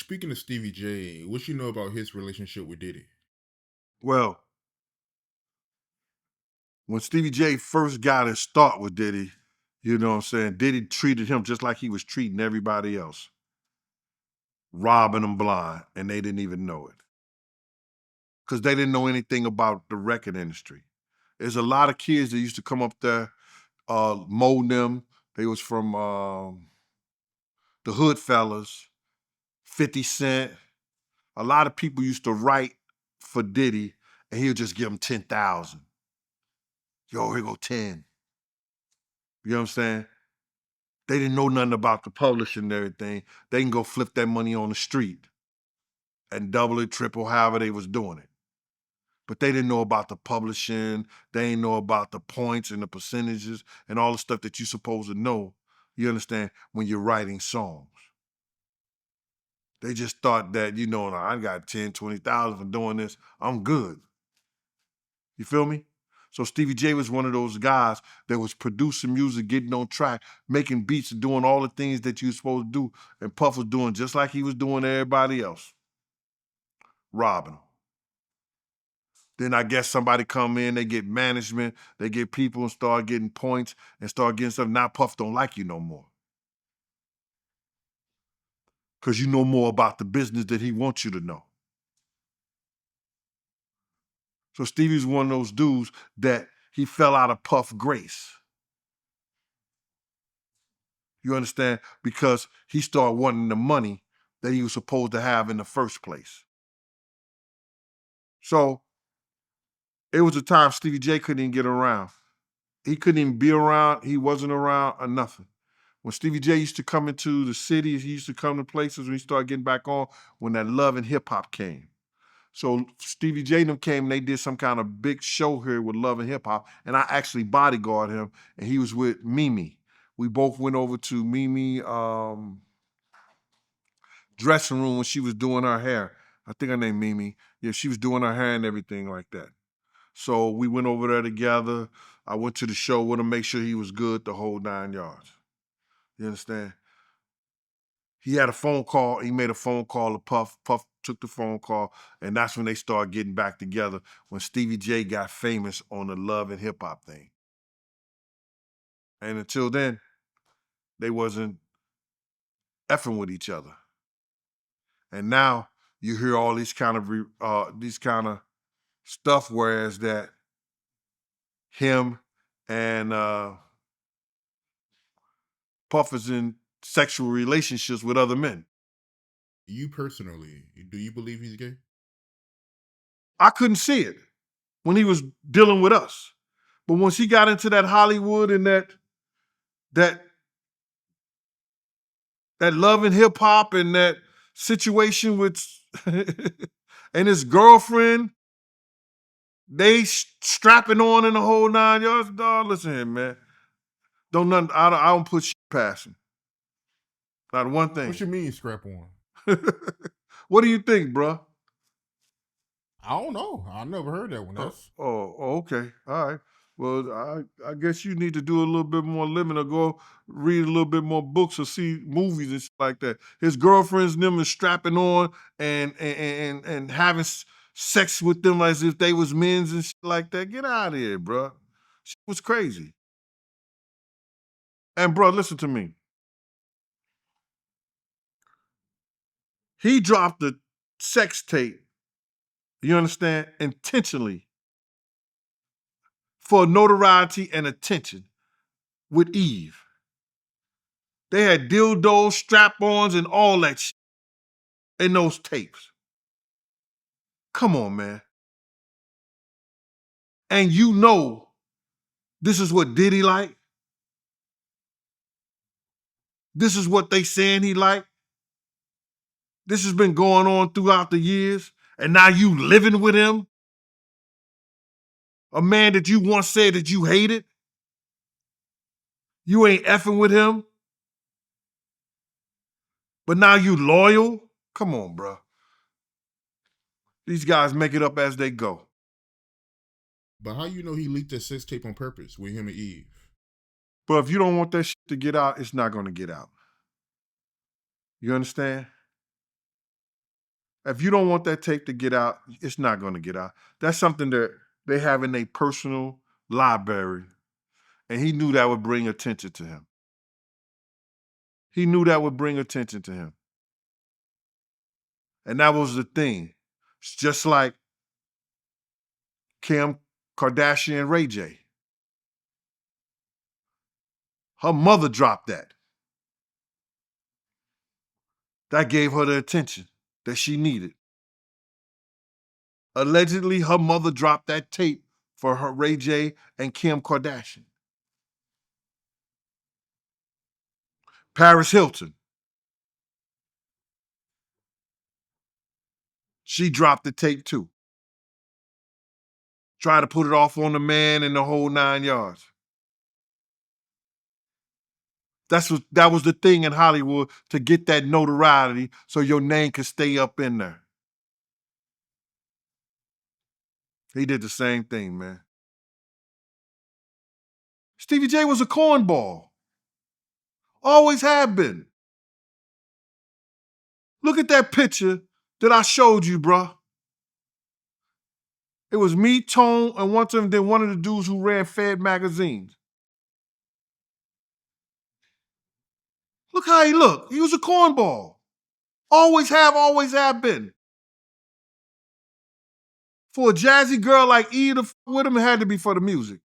speaking of Stevie J, what you know about his relationship with Diddy? Well, when Stevie J first got his start with Diddy, you know what I'm saying, Diddy treated him just like he was treating everybody else, robbing them blind, and they didn't even know it because they didn't know anything about the record industry. There's a lot of kids that used to come up there, molding them. They was from the Hood Fellas, 50 Cent. A lot of people used to write for Diddy, and he'll just give them 10,000. Yo, here go 10. You know what I'm saying? They didn't know nothing about the publishing and everything. They can go flip that money on the street and double it, triple, however they was doing it. But they didn't know about the publishing. They didn't know about the points and the percentages and all the stuff that you're supposed to know, you understand, when you're writing songs. They just thought that, I got 10, 20,000 for doing this. I'm good. You feel me? So Stevie J was one of those guys that was producing music, getting on track, making beats, and doing all the things that you're supposed to do. And Puff was doing just like he was doing to everybody else, robbing them. Then I guess somebody come in, they get management, they get people and start getting points and start getting stuff. Now Puff don't like you no more. Because you know more about the business that he wants you to know. So Stevie's one of those dudes that he fell out of Puff grace. You understand? Because he started wanting the money that he was supposed to have in the first place. So it was a time Stevie J couldn't even get around. He couldn't even be around. He wasn't around or nothing. When Stevie J used to come into the cities, he used to come to places when he started getting back on when that love and hip hop came. So Stevie J and them came and they did some kind of big show here with Love and Hip Hop, and I actually bodyguarded him, and he was with Mimi. We both went over to Mimi dressing room when she was doing her hair. I think her name Mimi. Yeah, she was doing her hair and everything like that. So we went over there together. I went to the show with him, make sure he was good the whole 9 yards. You understand? He had a phone call. He made a phone call to Puff. Puff took the phone call, and that's when they started getting back together. When Stevie J got famous on the Love and Hip Hop thing, and until then, they wasn't effing with each other. And now you hear all these kind of stuff, whereas that him and Puff is in sexual relationships with other men. You personally, do you believe he's gay? I couldn't see it when he was dealing with us. But once he got into that Hollywood and that that love and hip hop and that situation with and his girlfriend, they strapping on in the whole 9 yards. Dog, listen here, man. I don't put shit past him. Not one What thing. you mean scrap on? What do you think, bro? I don't know. I never heard that one. Okay. All right. Well, I guess you need to do a little bit more living or go read a little bit more books or see movies and shit like that. His girlfriends and them is strapping on and having sex with them as if they was men's and shit like that. Get out of here, bro. Shit was crazy. And bro, listen to me. He dropped the sex tape, you understand, intentionally for notoriety and attention with Eve. They had dildos, strap-ons, and all that shit in those tapes. Come on, man. And you know this is what Diddy like. This is what they saying he like. This has been going on throughout the years. And now you living with him. A man that you once said that you hated. You ain't effing with him. But now you loyal. Come on, bro. These guys make it up as they go. But how you know he leaked that sex tape on purpose with him and Eve? But if you don't want that shit to get out, it's not going to get out. You understand? If you don't want that tape to get out, it's not going to get out. That's something that they have in their personal library. And he knew that would bring attention to him. He knew that would bring attention to him. And that was the thing. It's just like Kim Kardashian and Ray J. Her mother dropped that. That gave her the attention that she needed. Allegedly, her mother dropped that tape for her Ray J and Kim Kardashian. Paris Hilton. She dropped the tape too. Tried to put it off on the man and the whole 9 yards. That was the thing in Hollywood, to get that notoriety so your name could stay up in there. He did the same thing, man. Stevie J was a cornball. Always have been. Look at that picture that I showed you, bruh. It was me, Tone, and one of the dudes who ran Fed magazines. Look how he looked. He was a cornball. Always have been. For a jazzy girl like E to with him, it had to be for the music.